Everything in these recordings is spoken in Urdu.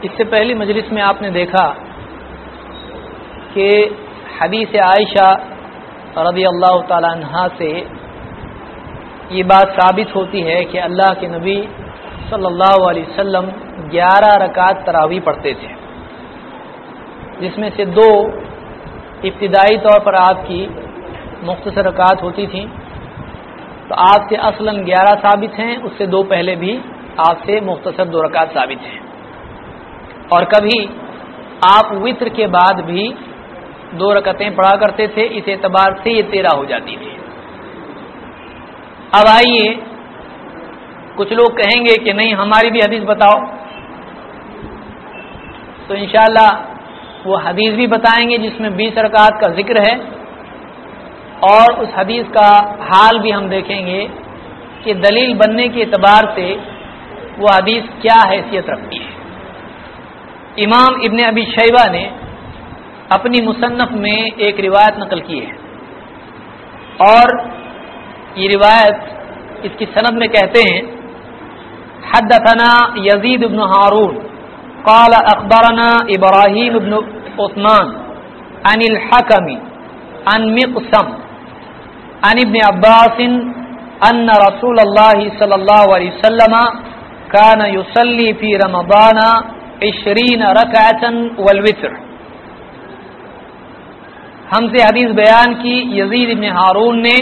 اس سے پہلی مجلس میں آپ نے دیکھا کہ حدیث عائشہ رضی اللہ تعالی عنہا سے یہ بات ثابت ہوتی ہے کہ اللہ کے نبی صلی اللہ علیہ وسلم 11 رکعت تراویح پڑھتے تھے، جس میں سے 2 ابتدائی طور پر آپ کی مختصر رکعت ہوتی تھیں، تو آپ سے اصلاً 11 ثابت ہیں، اس سے 2 پہلے بھی آپ سے مختصر 2 رکعت ثابت ہیں، اور کبھی آپ وتر کے بعد بھی 2 رکعتیں پڑھا کرتے تھے، اس اعتبار سے یہ 13 ہو جاتی تھی۔ اب آئیے، کچھ لوگ کہیں گے کہ نہیں ہماری بھی حدیث بتاؤ، تو انشاءاللہ وہ حدیث بھی بتائیں گے جس میں 20 رکعت کا ذکر ہے، اور اس حدیث کا حال بھی ہم دیکھیں گے کہ دلیل بننے کے اعتبار سے وہ حدیث کیا حیثیت رکھتی ہے۔ امام ابن ابی شیبہ نے اپنی مصنف میں ایک روایت نقل کی ہے، اور یہ روایت اس کی سند میں کہتے ہیں حدثنا یزید بن ہارون قال اخبرنا ابراہیم بن عثمان عن الحکم عن مقسم عن ابن عباس ان رسول اللہ صلی اللہ علیہ وسلم كان يصلي في رمضان 20 ركعة والوتر۔ ہم سے حدیث بیان کی یزید بن ہارون نے،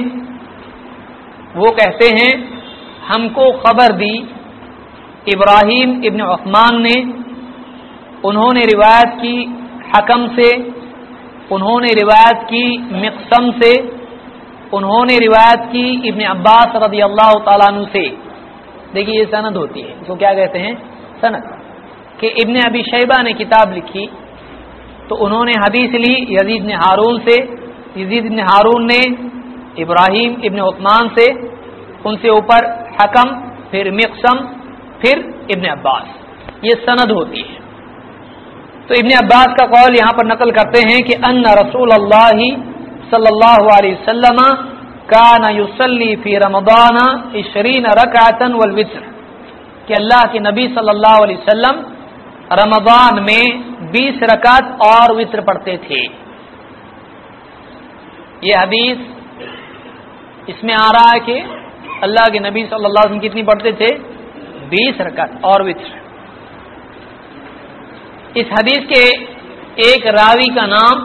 وہ کہتے ہیں ہم کو خبر دی ابراہیم ابن عثمان نے، انہوں نے روایت کی حکم سے، انہوں نے روایت کی مقسم سے، انہوں نے روایت کی ابن عباس رضی اللہ تعالیٰ عنہ سے۔ دیکھیے یہ سند ہوتی ہے، اس کو کیا کہتے ہیں؟ سند۔ کہ ابن ابی شیبہ نے کتاب لکھی تو انہوں نے حدیث لی یزید بن ہارون سے، یزید بن ہارون نے ابراہیم ابن عثمان سے، ان سے اوپر حکم، پھر مقسم، پھر ابن عباس، یہ سند ہوتی ہے۔ تو ابن عباس کا قول یہاں پر نقل کرتے ہیں کہ ان رسول اللہ صلی اللہ علیہ وسلم کان یصلی فی رمضان 20 رکعۃ والوتر، کہ اللہ کے نبی صلی اللہ علیہ وسلم رمضان میں 20 رکعت اور وتر پڑھتے تھے۔ یہ حدیث اس میں آ رہا ہے کہ اللہ کے نبی صلی اللہ علیہ وسلم کتنی پڑھتے تھے؟ 20 رکعت اور وتر۔ اس حدیث کے ایک راوی کا نام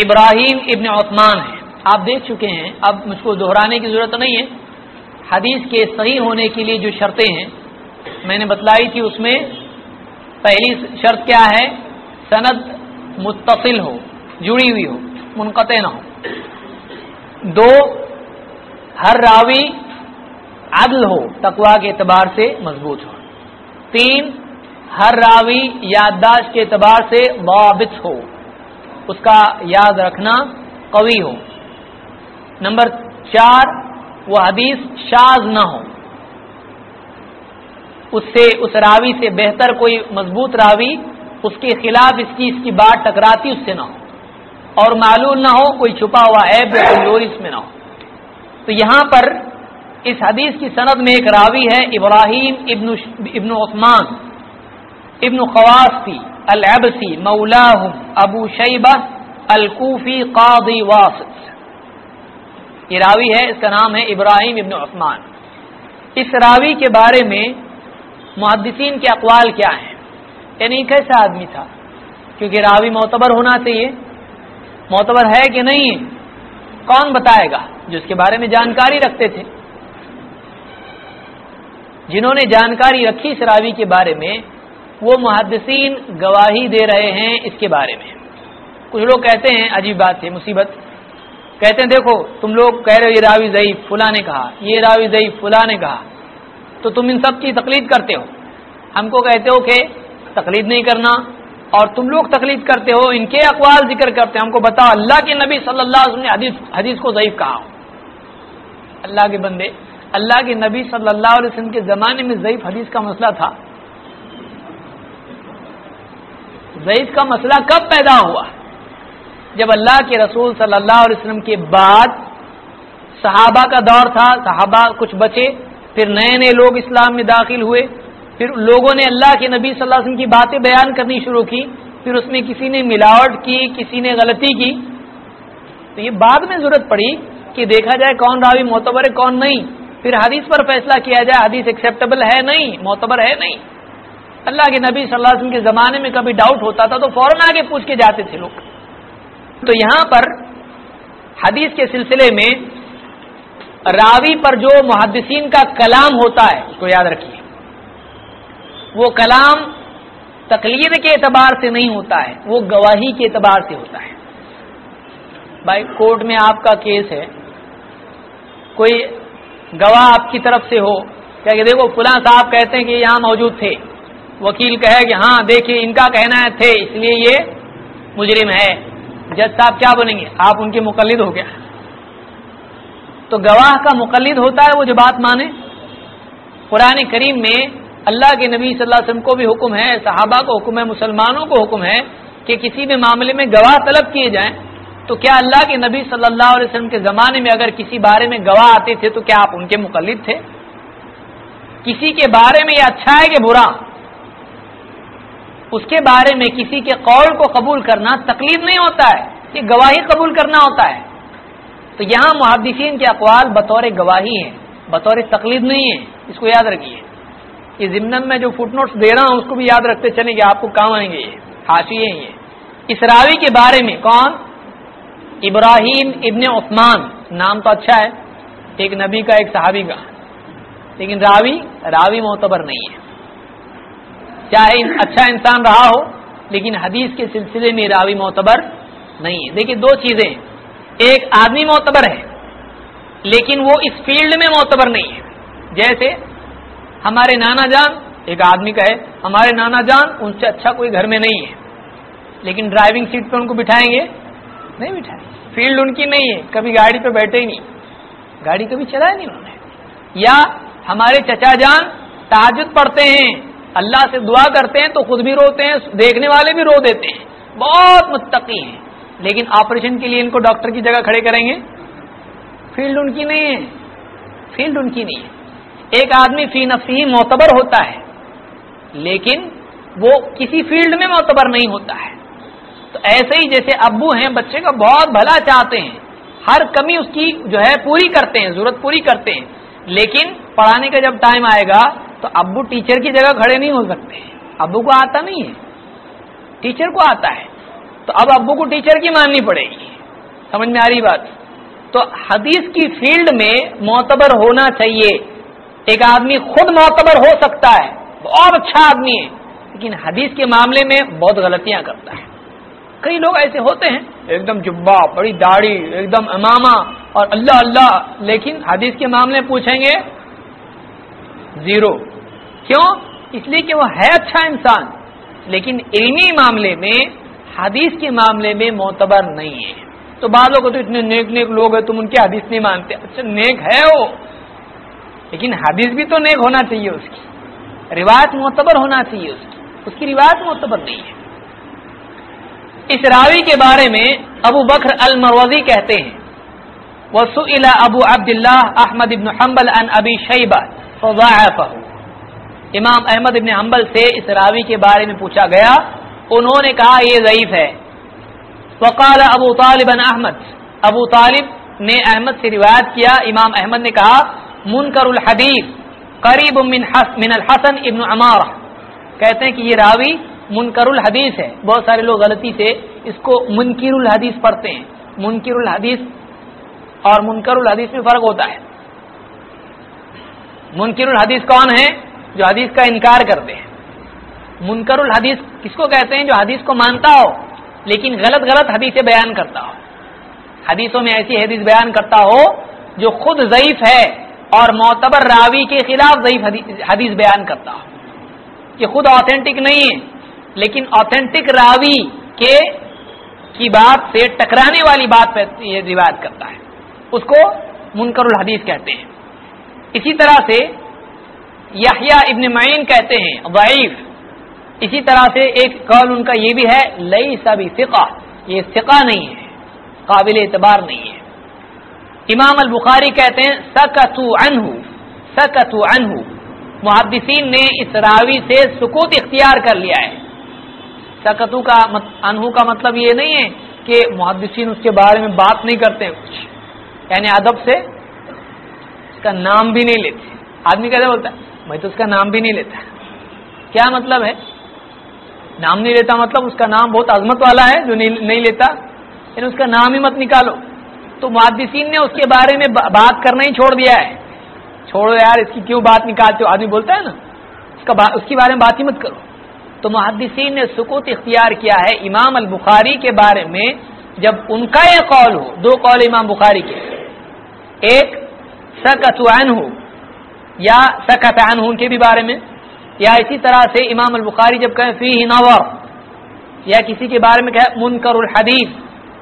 ابراہیم ابن عثمان ہے، آپ دیکھ چکے ہیں، اب مجھ کو دہرانے کی ضرورت نہیں ہے۔ حدیث کے صحیح ہونے کے لیے جو شرطیں ہیں میں نے بتلائی تھی، اس میں پہلی شرط کیا ہے؟ سند متصل ہو، جڑی ہوئی ہو، منقطع نہ ہو۔ 2، ہر راوی عدل ہو، تقویٰ کے اعتبار سے مضبوط ہو۔ 3، ہر راوی یادداشت کے اعتبار سے ضابط ہو، اس کا یاد رکھنا قوی ہو۔ نمبر 4، وہ حدیث شاذ نہ ہو، اس راوی سے بہتر کوئی مضبوط راوی اس کے خلاف اس کی بات ٹکراتی اس سے نہ ہو، اور معلوم نہ ہو، کوئی چھپا ہوا عیب یا کمزوری اس میں نہ ہو۔ تو یہاں پر اس حدیث کی سند میں ایک راوی ہے ابراہیم ابن عثمان ابن خواستی العبسی مولاہم ابو شیبہ الکوفی قاضی واسط، یہ راوی ہے، اس کا نام ہے ابراہیم ابن عثمان۔ اس راوی کے بارے میں محدثین کے اقوال کیا ہیں، یعنی کیسا آدمی تھا؟ کیونکہ راوی معتبر ہونا چاہیے، معتبر ہے کہ نہیں کون بتائے گا؟ جو اس کے بارے میں جانکاری رکھتے تھے، جنہوں نے جانکاری رکھی اس راوی کے بارے میں، وہ محدثین گواہی دے رہے ہیں اس کے بارے میں۔ کچھ لوگ کہتے ہیں، عجیب بات ہے، مصیبت، کہتے ہیں دیکھو تم لوگ کہہ رہے ہو یہ راوی ضعیف، فلاں نے کہا، یہ راوی ضعیف، فلاں نے کہا، تو تم ان سب کی تقلید کرتے ہو، ہم کو کہتے ہو کہ تقلید نہیں کرنا، اور تم لوگ تقلید کرتے ہو، ان کے اقوال ذکر کرتے ہیں، ہم کو بتاؤ اللہ کے نبی صلی اللہ علیہ وسلم نے حدیث کو ضعیف کہا ہو۔ اللہ کے بندے، اللہ کے نبی صلی اللہ علیہ وسلم کے زمانے میں ضعیف حدیث کا مسئلہ تھا؟ ضعیف کا مسئلہ کب پیدا ہوا؟ جب اللہ کے رسول صلی اللہ علیہ وسلم کے بعد صحابہ کا دور تھا، صحابہ کچھ بچے، پھر نئے نئے لوگ اسلام میں داخل ہوئے، پھر لوگوں نے اللہ کے نبی صلی اللہ علیہ وسلم کی باتیں بیان کرنی شروع کی، پھر اس میں کسی نے ملاوٹ کی، کسی نے غلطی کی، تو یہ بعد میں ضرورت پڑی کہ دیکھا جائے کون راوی معتبر ہے کون نہیں، پھر حدیث پر فیصلہ کیا جائے حدیث ایکسیپٹیبل ہے نہیں، معتبر ہے نہیں۔ اللہ کے نبی صلی اللہ علیہ وسلم کے زمانے میں کبھی ڈاؤٹ ہوتا تھا تو فوراً آگے پوچھ کے جاتے تھے لوگ۔ تو یہاں پر حدیث کے سلسلے میں راوی پر جو محدثین کا کلام ہوتا ہے اس کو یاد رکھیے، وہ کلام تقلید کے اعتبار سے نہیں ہوتا ہے، وہ گواہی کے اعتبار سے ہوتا ہے۔ بھائی کورٹ میں آپ کا کیس ہے، کوئی گواہ آپ کی طرف سے ہو کہ دیکھو فلاں صاحب کہتے ہیں کہ یہاں موجود تھے، وکیل کہے کہ ہاں دیکھیے ان کا کہنا ہے تھے اس لیے یہ مجرم ہے، جج صاحب کیا بولیں گے؟ آپ ان کے مقلد ہو گیا۔ تو گواہ کا مقلد ہوتا ہے وہ جو بات مانے۔ قرآن کریم میں اللہ کے نبی صلی اللہ علیہ وسلم کو بھی حکم ہے، صحابہ کو حکم ہے، مسلمانوں کو حکم ہے کہ کسی بھی معاملے میں گواہ طلب کیے جائیں۔ تو کیا اللہ کے نبی صلی اللہ علیہ وسلم کے زمانے میں اگر کسی بارے میں گواہ آتے تھے تو کیا آپ ان کے مقلد تھے؟ کسی کے بارے میں یہ اچھا ہے کہ برا، اس کے بارے میں کسی کے قول کو قبول کرنا تقلید نہیں ہوتا ہے، یہ گواہی قبول کرنا ہوتا ہے۔ تو یہاں محدثین کے اقوال بطور گواہی ہیں، بطور تقلید نہیں ہے، اس کو یاد رکھیے۔ یہ ضمن میں جو فٹ نوٹس دے رہا ہوں اس کو بھی یاد رکھتے چلیں کہ آپ کو کام آئیں گے، یہ حاشیے ہیں۔ اس راوی کے بارے میں کون؟ ابراہیم ابن عثمان، نام تو اچھا ہے، ایک نبی کا ایک صحابی کا، لیکن راوی معتبر نہیں ہے، چاہے اچھا انسان رہا ہو لیکن حدیث کے سلسلے میں راوی معتبر نہیں ہے۔ دیکھیے دو چیزیں، ایک آدمی معتبر ہے لیکن وہ اس فیلڈ میں معتبر نہیں ہے۔ جیسے ہمارے نانا جان، ایک آدمی کا ہے ہمارے نانا جان ان سے اچھا کوئی گھر میں نہیں ہے، لیکن ڈرائیونگ سیٹ پہ ان کو بٹھائیں گے؟ نہیں بٹھائیں، فیلڈ ان کی نہیں ہے، کبھی گاڑی پہ بیٹھے ہی نہیں، گاڑی کبھی چلایا نہیں انہوں نے۔ یا ہمارے چچا جان تہجد پڑھتے ہیں، اللہ سے دعا کرتے ہیں تو خود بھی روتے ہیں، دیکھنے والے بھی رو دیتے ہیں، بہت متقی ہیں، لیکن آپریشن کے لیے ان کو ڈاکٹر کی جگہ کھڑے کریں گے؟ فیلڈ ان کی نہیں ہے، فیلڈ ان کی نہیں ہے۔ ایک آدمی فی نفسی معتبر ہوتا ہے لیکن وہ کسی فیلڈ میں معتبر نہیں ہوتا ہے۔ تو ایسے ہی جیسے ابو ہیں بچے کا بہت بھلا چاہتے ہیں، ہر کمی اس کی جو ہے پوری کرتے ہیں، ضرورت پوری کرتے ہیں، لیکن پڑھانے کا جب ٹائم آئے گا تو ابو ٹیچر کی جگہ کھڑے نہیں ہو سکتے، ابو کو آتا نہیں ہے، ٹیچر کو آتا ہے، تو اب ابو کو ٹیچر کی ماننی پڑے گی۔ سمجھ میں آ رہی بات؟ تو حدیث کی فیلڈ میں معتبر ہونا چاہیے۔ ایک آدمی خود معتبر ہو سکتا ہے، بہت اچھا آدمی ہے، لیکن حدیث کے معاملے میں بہت غلطیاں کرتا ہے۔ کئی لوگ ایسے ہوتے ہیں ایک دم جبہ، بڑی داڑھی، ایک دم امامہ اور اللہ اللہ، لیکن حدیث کے معاملے پوچھیں گے زیرو۔ کیوں؟ اس لیے کہ وہ ہے اچھا انسان لیکن علمی معاملے میں، حدیث کے معاملے میں معتبر نہیں ہے۔ تو بعض لوگ تو اتنے نیک لوگ ہیں تم ان کی حدیث نہیں مانتے۔ اچھا نیک ہے وہ، لیکن حدیث بھی تو نیک ہونا چاہیے، اس کی روایت معتبر ہونا چاہیے، اس کی روایت معتبر نہیں ہے۔ اس راوی کے بارے میں ابو بکر المروزی کہتے ہیں وسئل ابو عبداللہ احمد بن حنبل عن ابی شیبہ فضاعفہ، امام احمد بن حنبل سے اس راوی کے بارے میں پوچھا گیا، انہوں نے کہا یہ ضعیف ہے۔ وقال ابو طالب احمد، ابو طالب نے احمد سے روایت کیا، امام احمد نے کہا منکر الحدیث قریب من الحسن ابن عمارہ، کہتے ہیں کہ یہ راوی منکر الحدیث ہے۔ بہت سارے لوگ غلطی سے اس کو منکر الحدیث پڑھتے ہیں، منکر الحدیث اور منکر الحدیث میں فرق ہوتا ہے۔ منکر الحدیث کون ہے؟ جو حدیث کا انکار کرتے ہیں۔ منکر الحدیث کس کو کہتے ہیں؟ جو حدیث کو مانتا ہو لیکن غلط حدیثیں بیان کرتا ہو، حدیثوں میں ایسی حدیث بیان کرتا ہو جو خود ضعیف ہے اور معتبر راوی کے خلاف ضعیف حدیث بیان کرتا ہو، کہ خود آتھینٹک نہیں ہے لیکن آتھینٹک راوی کی بات سے ٹکرانے والی بات پہ یہ روایت کرتا ہے، اس کو منکر الحدیث کہتے ہیں۔ اسی طرح سے یحییٰ ابن معین کہتے ہیں ضعیف۔ اسی طرح سے ایک قول ان کا یہ بھی ہے لیس بثقہ، یہ ثقہ نہیں ہے، قابل اعتبار نہیں ہے۔ امام البخاری کہتے ہیں سکتوا عنہ، محدثین نے اس راوی سے سکوت اختیار کر لیا ہے. سکتو کا انہو کا مطلب یہ نہیں ہے کہ محدثین اس کے بارے میں بات نہیں کرتے ہیں کچھ، یعنی ادب سے اس کا نام بھی نہیں لیتے. آدمی کیسے بولتا ہے میں تو اس کا نام بھی نہیں لیتا. کیا مطلب ہے نام نہیں لیتا؟ مطلب اس کا نام بہت عظمت والا ہے جو نہیں لیتا، یعنی اس کا نام ہی مت نکالو. تو محدثین نے اس کے بارے میں بات کرنا ہی چھوڑ دیا ہے. چھوڑو یار اس کی کیوں بات نکالتے ہو، آدمی بولتا ہے نا اس کے بارے میں بات ہی مت کرو. تو محدثین نے سکوت اختیار کیا ہے امام البخاری کے بارے میں جب ان کا یہ قول ہو. دو قول امام بخاری کے، ایک سکت عنہ یا سکت عنہ ان کے بھی بارے میں، یا اسی طرح سے امام البخاری جب کہیں فیہ نظر یا کسی کے بارے میں کہیں منکر الحدیث،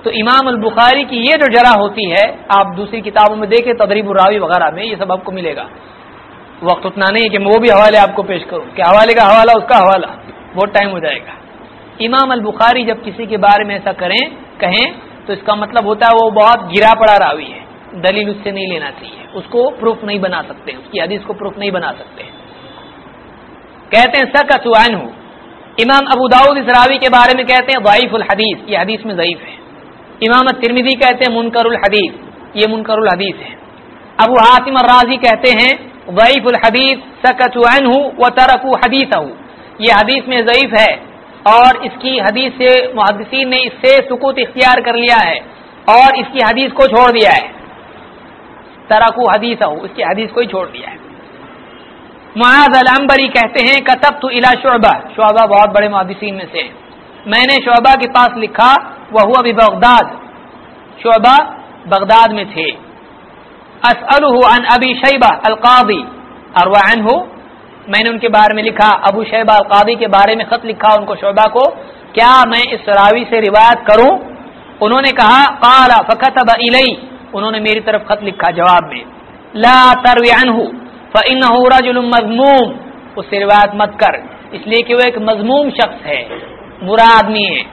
تو امام البخاری کی یہ جو جرح ہوتی ہے آپ دوسری کتابوں میں دیکھیں تدریب الراوی وغیرہ میں یہ سب آپ کو ملے گا. وقت اتنا نہیں ہے کہ میں وہ بھی حوالے آپ کو پیش کروں کہ حوالے کا حوالہ اس کا حوالہ بہت ٹائم ہو جائے گا. امام البخاری جب کسی کے بارے میں ایسا کہیں تو اس کا مطلب ہوتا ہے وہ بہت گرا پڑا راوی ہے، دلیل اس سے نہیں لینا چاہیے، اس کو پروف نہیں بنا سکتے، اس کی حدیث کو پروف نہیں بنا سکتے. کہتے ہیں سکت عنہ. امام ابو داؤد اس راوی کے بارے میں کہتے ہیں ضعیف الحدیث، یہ حدیث میں ضعیف ہے. امام الترمذی کہتے ہیں منکر الحدیث، یہ منکر الحدیث ہے. ابو حاتم الرازی کہتے ہیں ضعیف الحدیث سکت عنہ وترکوا حدیثہ، یہ حدیث میں ضعیف ہے اور اس کی حدیث سے محدثین نے اس سے سکوت اختیار کر لیا ہے اور اس کی حدیث کو چھوڑ دیا ہے. ترکوا حدیثہ، اس کی حدیث کو ہی چھوڑ دیا ہے. معاذ العنبری کہتے ہیں کتبت الی شعبہ، شعبہ بہت بڑے محدثین میں سے ہیں، میں نے شعبہ کے پاس لکھا وہو ببغداد، شعبہ بغداد میں تھے. اسألہ عن ابی شیبہ القاضی اروى عنہ، میں نے ان کے بارے میں لکھا ابو شیبہ القاضی کے بارے میں خط لکھا ان کو شعبہ کو، کیا میں اس راوی سے روایت کروں؟ انہوں نے کہا قال فكتب الی، انہوں نے میری طرف خط لکھا جواب میں لا تروی عنہ فإنه رجل مذموم، اس سے روایت مت کر اس لیے کہ وہ ایک مذموم شخص ہے، برا آدمی ہے.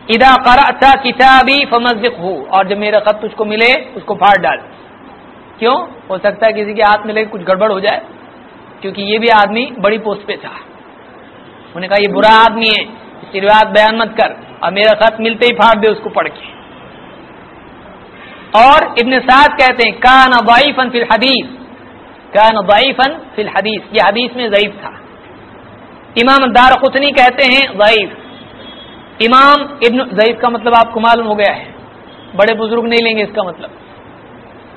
اذا قرأت کتابی فمزقه، اور جب میرا خط تجھ کو ملے اس کو پھاڑ ڈال. کیوں؟ ہو سکتا ہے کسی کے ہاتھ میں لے کچھ گڑبڑ ہو جائے، کیونکہ یہ بھی آدمی بڑی پوسٹ پہ تھا. انہوں نے کہا یہ برا آدمی ہے، اس کی روایت بیان مت کر، اور میرا خط ملتے ہی پھاڑ دے اس کو پڑھ کے. اور ابن سعد کہتے ہیں کان ضعیفا فی الحدیث، کان ضعیفا فی الحدیث، یہ حدیث میں ضعیف تھا. امام الدارقطنی کہتے ہیں ضعیف. امام ابن ضعیف کا مطلب آپ کو معلوم ہو گیا ہے، بڑے بزرگ نہیں لیں گے اس کا مطلب.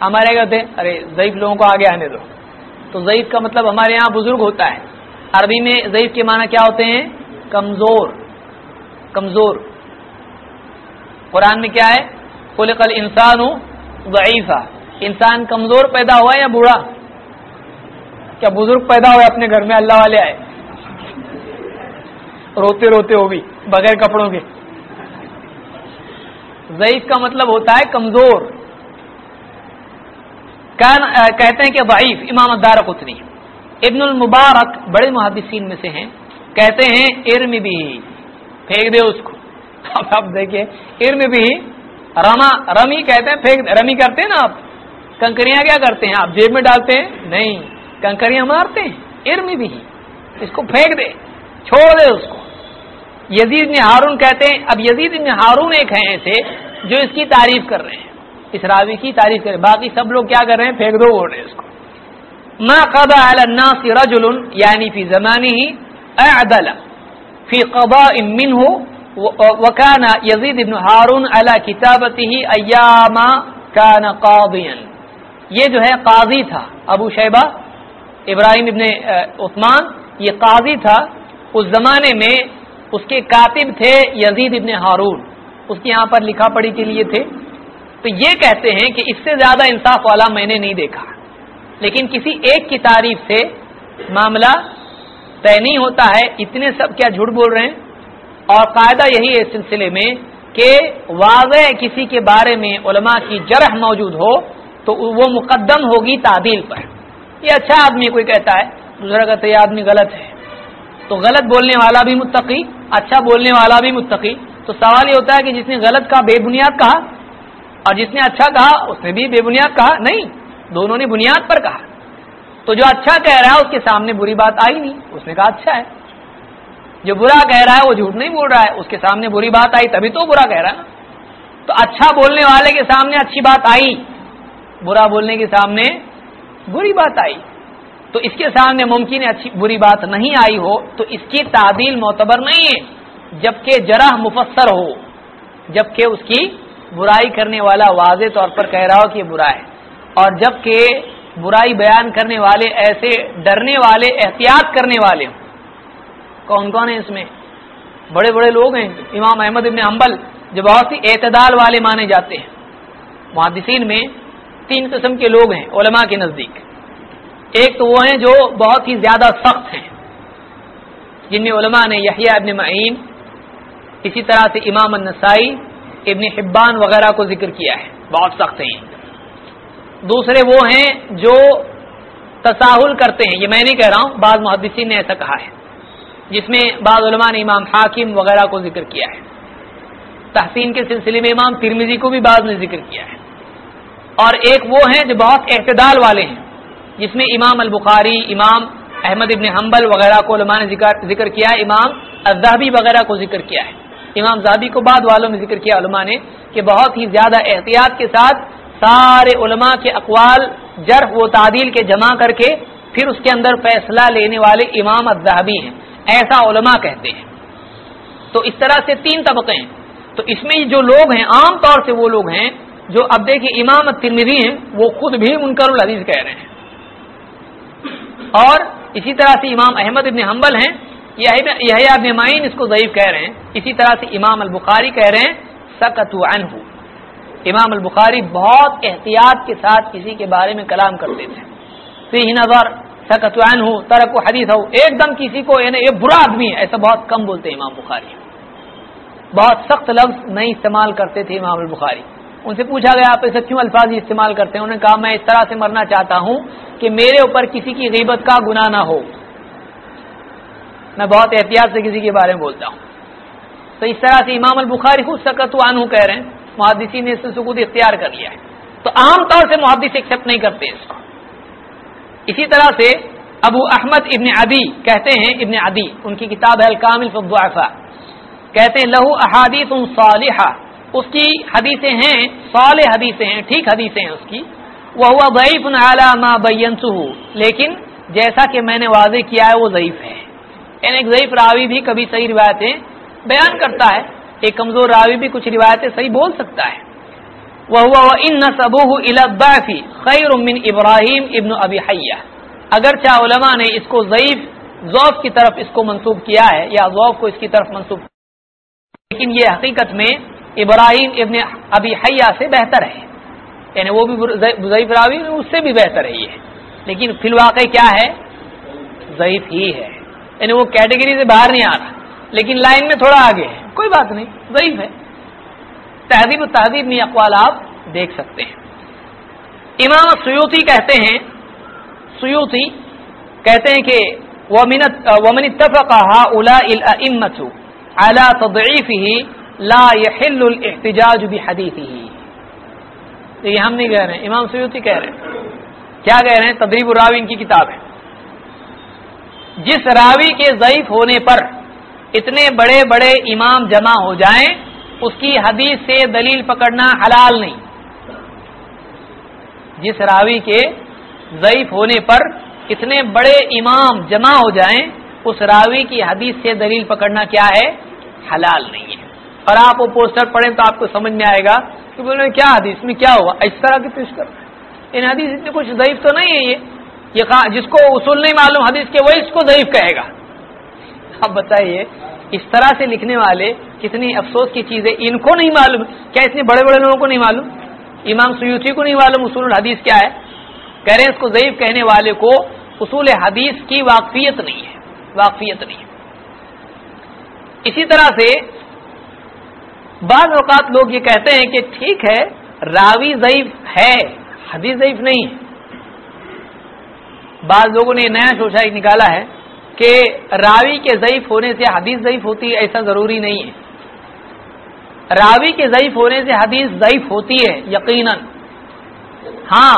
ہمارے کہتے ہیں ارے ضعیف لوگوں کو آگے آنے دو، تو ضعیف کا مطلب ہمارے یہاں بزرگ ہوتا ہے. عربی میں ضعیف کے معنی کیا ہوتے ہیں؟ کمزور. کمزور. قرآن میں کیا ہے؟ خلق الانسان ضعیفا، انسان کمزور پیدا ہوا ہے یا بوڑھا؟ کیا بزرگ پیدا ہوئے اپنے گھر میں اللہ والے آئے روتے روتے ہو بھی بغیر کپڑوں کے؟ ضعیف کا مطلب ہوتا ہے کمزور. کہتے ہیں کہ ضعیف امام الدارقطنی. ابن المبارک بڑے محدثین میں سے ہیں، کہتے ہیں ارم بھی، پھینک دے اس کو. اب آپ دیکھیں ارم بھی، رمی کہتے ہیں پھینک، رمی کرتے ہیں نا آپ، کنکریاں کیا کرتے ہیں آپ جیب میں ڈالتے ہیں؟ نہیں، کنکریاں مارتے ہیں. ارم بھی، اس کو پھینک دے، چھوڑ دے اس کو. یزید بن ہارون کہتے ہیں، اب یزید بن ہارون ایک ہیں ایسے جو اس کی تعریف کر رہے ہیں، اس راوی کی تعریف کر رہے ہیں، باقی سب لوگ کیا کر رہے ہیں؟ پھینک دو بول رہے ہیں اس کو. ما قضى على الناس رجل يعني في زمانه اعدل في قضاء منه وكان يزيد بن هارون على كتابته ايام كان قاضيا. یہ جو ہے قاضی تھا، ابو شیبہ ابراہیم ابن عثمان، یہ قاضی تھا اس زمانے میں. اس کے کاتب تھے یزید ابن ہارون، اس کے یہاں پر لکھا پڑھی کے لیے تھے. تو یہ کہتے ہیں کہ اس سے زیادہ انصاف والا میں نے نہیں دیکھا. لیکن کسی ایک کی تعریف سے معاملہ طے نہیں ہوتا ہے. اتنے سب کیا جھوٹ بول رہے ہیں. اور قاعدہ یہی ہے اس سلسلے میں کہ واضح کسی کے بارے میں علماء کی جرح موجود ہو تو وہ مقدم ہوگی تعدیل پر. یہ اچھا آدمی کوئی کہتا ہے، دوسرا کہتا ہے یہ آدمی غلط ہے، تو غلط بولنے والا بھی متقی، اچھا بولنے والا بھی متقی. تو سوال یہ ہوتا ہے کہ جس نے غلط کہا بے بنیاد کہا، اور جس نے اچھا کہا اس نے بھی بے بنیاد کہا؟ نہیں، دونوں نے بنیاد پر کہا. تو تو جو اچھا کہہ رہا ہے اس کے سامنے بری بات آئی نہیں، اس نے کہا اچھا ہے. جو برا کہہ رہا ہے وہ جھوٹ نہیں بول رہا ہے، اس کے سامنے بری بات آئی تبھی تو برا کہہ رہا ہے. تو اچھا بولنے والے کے سامنے اچھی بات آئی، برا بولنے کے سامنے بری بات آئی. تو اس کے سامنے ممکن ہے اچھی بری بات نہیں آئی ہو تو اس کی تعدیل معتبر نہیں ہے، جبکہ جرح مفسر ہو، جبکہ اس کی برائی کرنے والا واضح طور پر کہہ رہا ہو کہ یہ برا ہے، اور جبکہ برائی بیان کرنے والے ایسے ڈرنے والے احتیاط کرنے والے ہوں. کون کون ہیں اس میں؟ بڑے بڑے لوگ ہیں. امام احمد ابن حنبل جو بہت ہی اعتدال والے مانے جاتے ہیں. محدثین میں 3 قسم کے لوگ ہیں علماء کے نزدیک. ایک تو وہ ہیں جو بہت ہی زیادہ سخت ہیں، جن میں علماء نے یحییٰ ابن معین، اسی طرح سے امام النسائی، ابن حبان وغیرہ کو ذکر کیا ہے، بہت سخت ہیں. دوسرے وہ ہیں جو تساہل کرتے ہیں، یہ میں نہیں کہہ رہا ہوں، بعض محدثین نے ایسا کہا ہے، جس میں بعض علماء نے امام حاکم وغیرہ کو ذکر کیا ہے. تحسین کے سلسلے میں امام ترمذی کو بھی بعض نے ذکر کیا ہے. اور ایک وہ ہیں جو بہت اعتدال والے ہیں، جس میں امام البخاری، امام احمد ابن حنبل وغیرہ کو علماء نے ذکر کیا ہے، امام الذہبی وغیرہ کو ذکر کیا ہے. امام ذہبی کو بعد والوں میں ذکر کیا علماء نے کہ بہت ہی زیادہ احتیاط کے ساتھ سارے علماء کے اقوال جرح و تعدیل کے جمع کر کے پھر اس کے اندر فیصلہ لینے والے امام الذہبی ہیں، ایسا علماء کہتے ہیں. تو اس طرح سے 3 طبقے ہیں. تو اس میں جو لوگ ہیں عام طور سے وہ لوگ ہیں جو اب دیکھیں امام الترمذی ہیں، وہ خود بھی منکر الحدیث کہہ رہے ہیں، اور اسی طرح سے امام احمد ابن حنبل ہیں، یحییٰ ابن معین اس کو ضعیف کہہ رہے ہیں. اسی طرح سے امام البخاری کہہ رہے ہیں سکتوا عنہ. امام البخاری بہت احتیاط کے ساتھ کسی کے بارے میں کلام کرتے تھے. فیہ نظر، سکتوا عنہ، ترکوا حدیثہ، ایک دم کسی کو یعنی یہ برا آدمی ہے ایسا بہت کم بولتے ہیں امام بخاری. بہت سخت لفظ نہیں استعمال کرتے تھے امام البخاری. ان سے پوچھا گیا آپ ایسے کیوں الفاظ استعمال کرتے ہیں؟ انہوں نے کہا میں اس طرح سے مرنا چاہتا ہوں کہ میرے اوپر کسی کی غیبت کا گناہ نہ ہو، میں بہت احتیاط سے کسی کے بارے میں بولتا ہوں. تو اس طرح سے امام البخاری خود سکتوا عنہ کہہ رہے ہیں، محدثین نے اس سے سکوت اختیار کر لیا ہے. تو عام طور سے محدث ایکسپٹ نہیں کرتے اس کو. اسی طرح سے ابو احمد ابن عدی کہتے ہیں، ابن عدی ان کی کتاب ہے الکامل فی الضعفاء، کہتے ہیں لہو احادیث صالحہ، اس کی حدیثیں ہیں صالح حدیثیں ہیں، ٹھیک حدیثیں ہیں اس کی. وہو ضعیف علی ما بینتہ، لیکن جیسا کہ میں نے واضح کیا ہے وہ ضعیف ہے. یعنی ایک ضعیف راوی بھی کبھی صحیح روایتیں بیان کرتا ہے، ایک کمزور راوی بھی کچھ روایتیں صحیح بول سکتا ہے. وَهُوَ وَإِنَّ نَسَبُهُ إِلَى الضَّعْفِ خَيْرٌ مِّنْ إِبْرَاهِيمَ ابن ابی حیہ. اگرچہ علماء نے اس کو ضعیف ضعف کی طرف اس کو منسوب کیا ہے یا ضعف کو اس کی طرف منسوب، لیکن یہ حقیقت میں ابراہیم ابن ابی حیہ سے بہتر ہے. یعنی وہ بھی ضعیف راوی اس سے بھی بہتر ہے یہ، لیکن فی الواقع کیا ہے؟ ضعیف ہی ہے. یعنی وہ کیٹیگری سے باہر نہیں آ رہا، لیکن لائن میں تھوڑا آگے ہے، کوئی بات نہیں، ضعیف ہے. تہذیب و تہذیب میں اقوال آپ دیکھ سکتے ہیں. امام سیوطی کہتے ہیں، سیوطی کہتے ہیں کہ وَمَنِ اتَّفَقَ هَؤُلَاءِ الْأَئِمَّةُ عَلَى تَضْعِيفِهِ لَا يَحِلُّ الْاحْتِجَاجُ بِحَدِيثِهِ. یہ ہم نہیں کہہ رہے ہیں، امام سیوطی کہہ رہے ہیں. کیا کہہ رہے ہیں؟ تدریب الراوی ان کی کتاب ہے. جس راوی کے ضعیف ہونے پر اتنے بڑے بڑے امام جمع ہو جائیں اس کی حدیث سے دلیل پکڑنا حلال نہیں. جس راوی کے ضعیف ہونے پر اتنے بڑے امام جمع ہو جائیں اس راوی کی حدیث سے دلیل پکڑنا کیا ہے؟ حلال نہیں ہے. اور آپ وہ پوسٹر پڑھیں تو آپ کو سمجھ میں آئے گا کہ بولے کیا حدیث میں کیا ہوا، اس طرح کی پیش کر ان حدیث اتنی کچھ ضعیف تو نہیں ہے. یہ جس کو اصول نہیں معلوم حدیث کے وہی اس کو ضعیف کہے گا. اب بتائیے اس طرح سے لکھنے والے کتنی افسوس کی چیز ہے، ان کو نہیں معلوم. کیا اتنے بڑے بڑے لوگوں کو نہیں معلوم؟ امام سیوطی کو نہیں معلوم اصول الحدیث کیا ہے؟ کہہ رہے ہیں اس کو ضعیف کہنے والے کو اصول حدیث کی واقفیت نہیں ہے، واقفیت نہیں ہے. اسی طرح سے بعض اوقات لوگ یہ کہتے ہیں کہ ٹھیک ہے راوی ضعیف ہے، حدیث ضعیف نہیں ہے. بعض لوگوں نے نیا شوشہ ایک نکالا ہے کہ راوی کے ضعیف ہونے سے حدیث ضعیف ہوتی ہے، ایسا ضروری نہیں ہے. راوی کے ضعیف ہونے سے حدیث ضعیف ہوتی ہے یقیناً. ہاں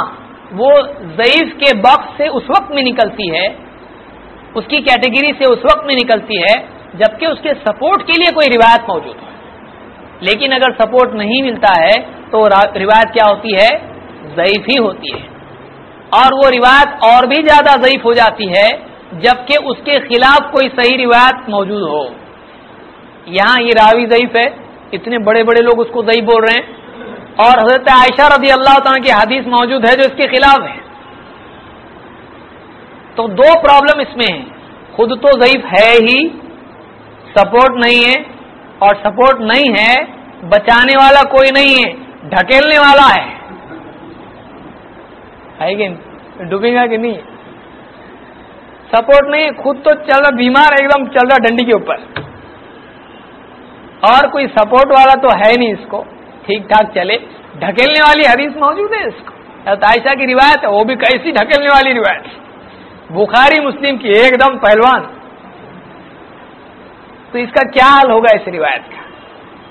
وہ ضعیف کے باکس سے اس وقت میں نکلتی ہے، اس کی کیٹیگری سے اس وقت میں نکلتی ہے جبکہ اس کے سپورٹ کے لیے کوئی روایت موجود ہو. لیکن اگر سپورٹ نہیں ملتا ہے تو روایت کیا ہوتی ہے؟ ضعیف ہی ہوتی ہے. اور وہ روایت اور بھی زیادہ ضعیف ہو جاتی ہے جبکہ اس کے خلاف کوئی صحیح روایت موجود ہو. یہاں یہ راوی ضعیف ہے، اتنے بڑے بڑے لوگ اس کو ضعیف بول رہے ہیں، اور حضرت عائشہ رضی اللہ تعالیٰ کی حدیث موجود ہے جو اس کے خلاف ہے. تو دو پرابلم اس میں ہیں، خود تو ضعیف ہے ہی، سپورٹ نہیں ہے، اور سپورٹ نہیں ہے بچانے والا کوئی نہیں ہے، ڈھکیلنے والا ہے کہ ڈوبے گا کہ نہیں؟ سپورٹ نہیں، خود تو چل رہا بیمار، ایک دم چل رہا ڈنڈی کے اوپر، اور کوئی سپورٹ والا تو ہے نہیں اس کو ٹھیک ٹھاک چلے. ڈھکیلنے والی حدیث موجود ہے اس کو، عائشہ کی روایت ہے، وہ بھی کیسی ڈھکیلنے والی روایت، بخاری مسلم کی، ایک دم پہلوان. تو اس کا کیا حال ہوگا اس روایت کا؟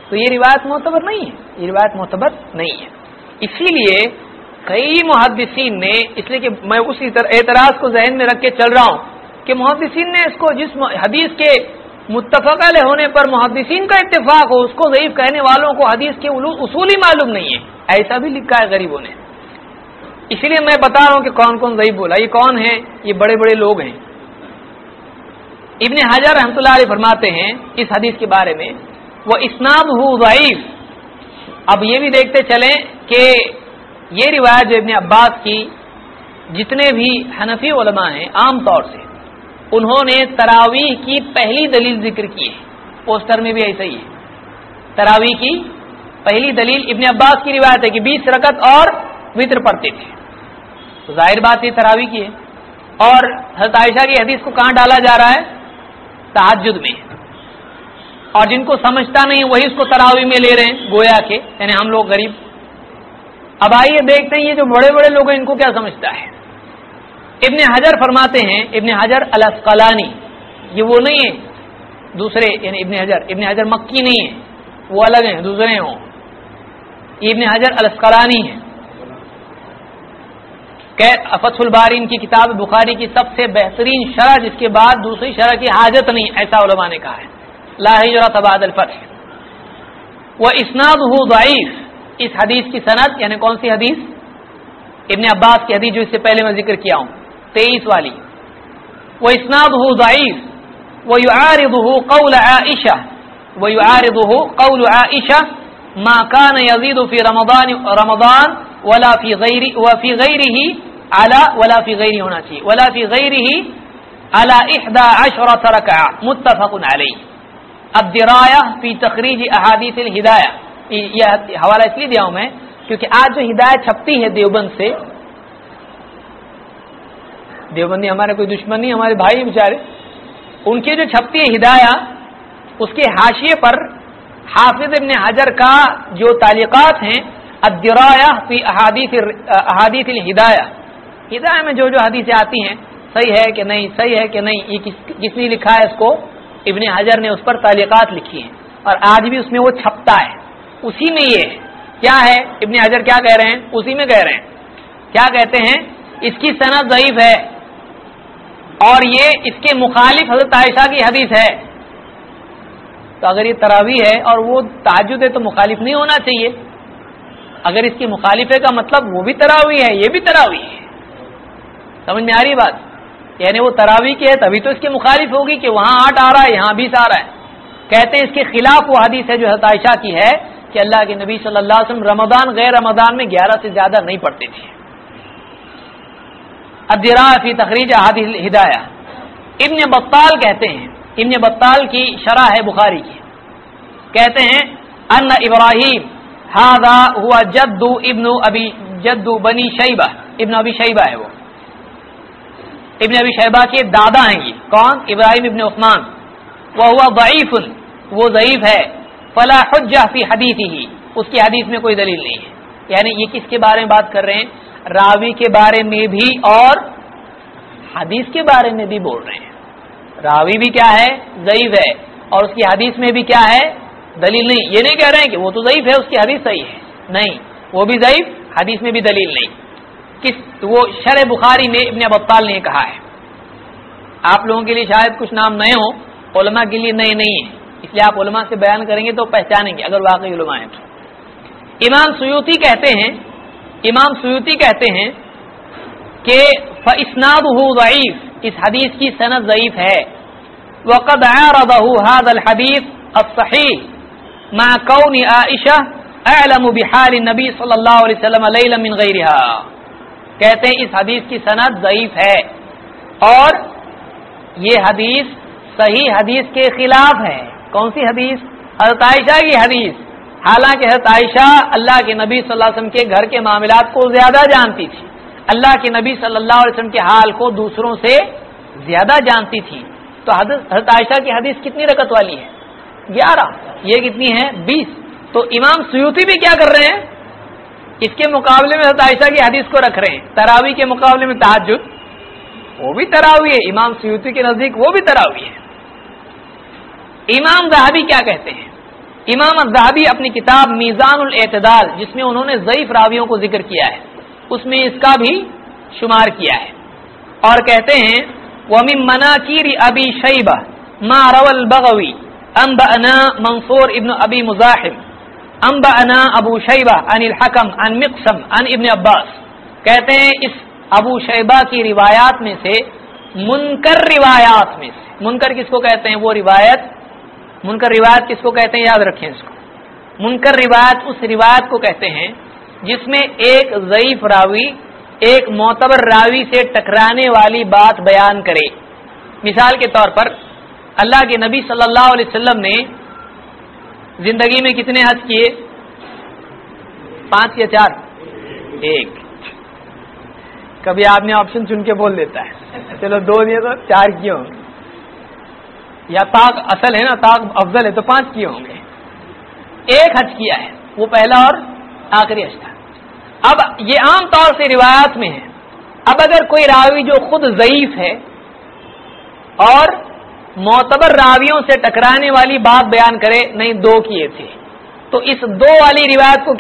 تو یہ روایت معتبر نہیں ہے، یہ روایت معتبر نہیں ہے. اسی لیے کئی محدثین نے، اس لیے کہ میں اسی اعتراض کو ذہن میں رکھ کے چل رہا ہوں کہ محدثین نے اس کو، جس حدیث کے متفق علیہ ہونے پر محدثین کا اتفاق ہو، اس کو ضعیف کہنے والوں کو حدیث کے اصول ہی معلوم نہیں ہے، ایسا بھی لکھا ہے غریبوں نے. اسی لیے میں بتا رہا ہوں کہ کون کون ضعیف بولا. یہ کون ہیں؟ یہ بڑے بڑے لوگ ہیں. ابن حجر رحمۃ اللہ علیہ فرماتے ہیں اس حدیث کے بارے میں، وہ اسنادہ ضعیف. اب یہ بھی دیکھتے چلیں کہ یہ روایت جو ابن عباس کی، جتنے بھی حنفی علماء ہیں عام طور سے انہوں نے تراویح کی پہلی دلیل ذکر کی ہے. پوسٹر میں بھی ایسا ہی ہے. تراویح کی پہلی دلیل ابن عباس کی روایت ہے کہ 20 رکعت اور وتر پڑھتے تھے. تو ظاہر بات یہ تراویح کی ہے. اور حضرت عائشہ کی حدیث کو کہاں ڈالا جا رہا ہے؟ تہجد میں. اور جن کو سمجھتا نہیں وہی اس کو تراویح میں لے رہے ہیں گویا کے، یعنی ہم لوگ غریب. اب آئیے دیکھتے ہیں یہ جو بڑے بڑے لوگ ہیں ان کو کیا سمجھتا ہے. ابن حجر فرماتے ہیں، ابن حجر الاسقلانی، یہ وہ نہیں ہے دوسرے، یعنی ابن حجر مکی نہیں ہے، وہ الگ ہیں، دوسرے ہیں وہ. ابن حجر الاسقلانی ہے کہ فتح الباری ان کی کتاب بخاری کی سب سے بہترین شرح، جس کے بعد دوسری شرح کی حاجت نہیں، ایسا علماء نے کہا ہے. لا ہجرۃ بعد الفتح. واسنادہ ضعیف. اس حدیث کی سند یعنی کون سی حدیث؟ ابن عباس کی حدیث جو اس سے پہلے میں ذکر کیا ہوں 23 والی. واسنادہ ضعیف ويعارضه قول عائشة ما كان يزيد في رمضان ولا في غيره ہونا چاہیے ولا في غيره على 11 ركعة متفق عليه. الدراية في تخريج احاديث الهداية. یہ حوالہ اس لیے دیا ہوں میں کیونکہ آج جو ہدایت چھپتی ہے دیوبند سے، دیوبندی ہمارے کوئی دشمن نہیں، ہمارے بھائی بیچارے، ان کی جو چھپتی ہے ہدایہ، اس کے حاشیے پر حافظ ابن حجر کا جو تعلیقات ہیں، الدراية في احادیث الہدایہ، ہدایہ میں جو حدیثیں آتی ہیں صحیح ہے کہ نہیں، صحیح ہے کہ نہیں، یہ کس نے لکھا ہے اس کو؟ ابن حجر نے اس پر تعلیقات لکھی ہیں، اور آج بھی اس میں وہ چھپتا ہے. اسی میں یہ کیا ہے، ابن حجر کیا کہہ رہے ہیں؟ اسی میں کہہ رہے ہیں، کیا کہتے ہیں؟ اس کی سند ضعیف ہے اور یہ اس کے مخالف حضرت عائشہ کی حدیث ہے. تو اگر یہ تراویح ہے اور وہ تہجد ہے تو مخالف نہیں ہونا چاہیے. اگر اس کی مخالف ہے کا مطلب وہ بھی تراویح ہے، یہ بھی تراویح ہے. سمجھ میں آ رہی بات؟ یعنی وہ تراویح کی ہے تبھی تو اس کے مخالف ہوگی کہ وہاں 8 آ رہا ہے یہاں 20 آ رہا ہے. کہتے ہیں اس کے خلاف وہ حدیث ہے جو حضرت عائشہ کی ہے کہ اللہ کے نبی صلی اللہ علیہ وسلم رمضان غیر رمضان میں 11 سے زیادہ نہیں پڑھتے تھے. الدراية في تخريج احاديث الهداية. ابن بطال کہتے ہیں، ابن بطال کی شرح ہے بخاری کی، کہتے ہیں ان ابراہیم هذا هو جد بنی شیبہ، ابن ابی شیبہ ہے، وہ ابن ابی شیبہ کے دادا ہیں. یہ کون؟ ابراہیم ابن عثمان. وهو ضعیف، وہ ضعیف ہے. فلا حجہ فی حدیثہ، اس کی حدیث میں کوئی دلیل نہیں ہے. یعنی یہ کس کے بارے میں بات کر رہے ہیں؟ راوی کے بارے میں بھی اور حدیث کے بارے میں بھی بول رہے ہیں. راوی بھی کیا ہے؟ ضعیف ہے، اور اس کی حدیث میں بھی کیا ہے؟ دلیل نہیں. یہ نہیں کہہ رہے ہیں کہ وہ تو ضعیف ہے اس کی حدیث صحیح ہے، نہیں، وہ بھی ضعیف، حدیث میں بھی دلیل نہیں. وہ شرح بخاری میں ابن بطال نے کہا ہے. آپ لوگوں کے لیے شاید کچھ نام نئے ہوں، علماء کے لیے نئے نہیں ہیں، اس لیے آپ علماء سے بیان کریں گے تو پہچانیں گے اگر واقعی علماء ہیں تو. امام سیوطی کہتے ہیں کہ فاسنادہ ضعیف، اس حدیث کی سند ضعیف ہے. وقد عارضه هذا الحديث الصحيح مع كون عائشہ اعلم بحال النبی صلی اللہ علیہ وسلم لیلا من غیرها. کہتے ہیں اس حدیث کی سند ضعیف ہے اور یہ حدیث صحیح حدیث کے خلاف ہے. کون سی حدیث؟ حضرت عائشہ کی حدیث. حالانکہ حضرت عائشہ اللہ کے نبی صلی اللہ علیہ وسلم کے گھر کے معاملات کو زیادہ جانتی تھی، اللہ کے نبی صلی اللہ علیہ وسلم کے حال کو دوسروں سے زیادہ جانتی تھی. تو حضرت عائشہ کی حدیث کتنی رکعت والی ہے؟ 11. یہ کتنی ہے؟ 20. تو امام سیوطی بھی کیا کر رہے ہیں؟ اس کے مقابلے میں حضرت عائشہ کی حدیث کو رکھ رہے ہیں. تراویح کے مقابلے میں تہجد، وہ بھی تراویح ہے، امام سیوطی کے نزدیک وہ بھی تراویح ہے. امام ذہبی کیا کہتے ہیں؟ امام الذہبی اپنی کتاب میزان الاعتدال، جس میں انہوں نے ضعیف راویوں کو ذکر کیا ہے، اس میں اس کا بھی شمار کیا ہے اور کہتے ہیں وَمِن مَنَاكِيرِ أَبِي شَيْبَةَ مَا رَوَى الْبَغَوِي أَنبَأَنَا منصور ابن أبي مزاحم أنبأنا أبو شیبہ عن الحکم عن مقسم عن ابن عباس. کہتے ہیں اس ابو شیبہ کی روایات میں سے، منکر روایات میں سے، منکر کس کو کہتے ہیں؟ وہ روایت، منکر روایت کس کو کہتے ہیں؟ یاد رکھیں اس کو. منکر روایت اس روایت کو کہتے ہیں جس میں ایک ضعیف راوی ایک معتبر راوی سے ٹکرانے والی بات بیان کرے. مثال کے طور پر اللہ کے نبی صلی اللہ علیہ وسلم نے زندگی میں کتنے حج کیے؟ 5 یا 4؟ 1. کبھی آپ نے آپشن چن کے بول دیتا ہے چلو 2 دیے تو 4 کیے ہوں گے، یا طاق اصل ہے نا، طاق افضل ہے تو 5 کیے ہوں گے. 1 حج کیا ہے، وہ پہلا اور آخری حج تھا. اب یہ عام طور سے روایات میں ہے. اب اگر کوئی راوی جو خود ضعیف ہے اور معتبر راویوں سے ٹکرانے والی بات بیان کرے، نہیں 2 کیے تھے، تو اس 2 والی روایت کو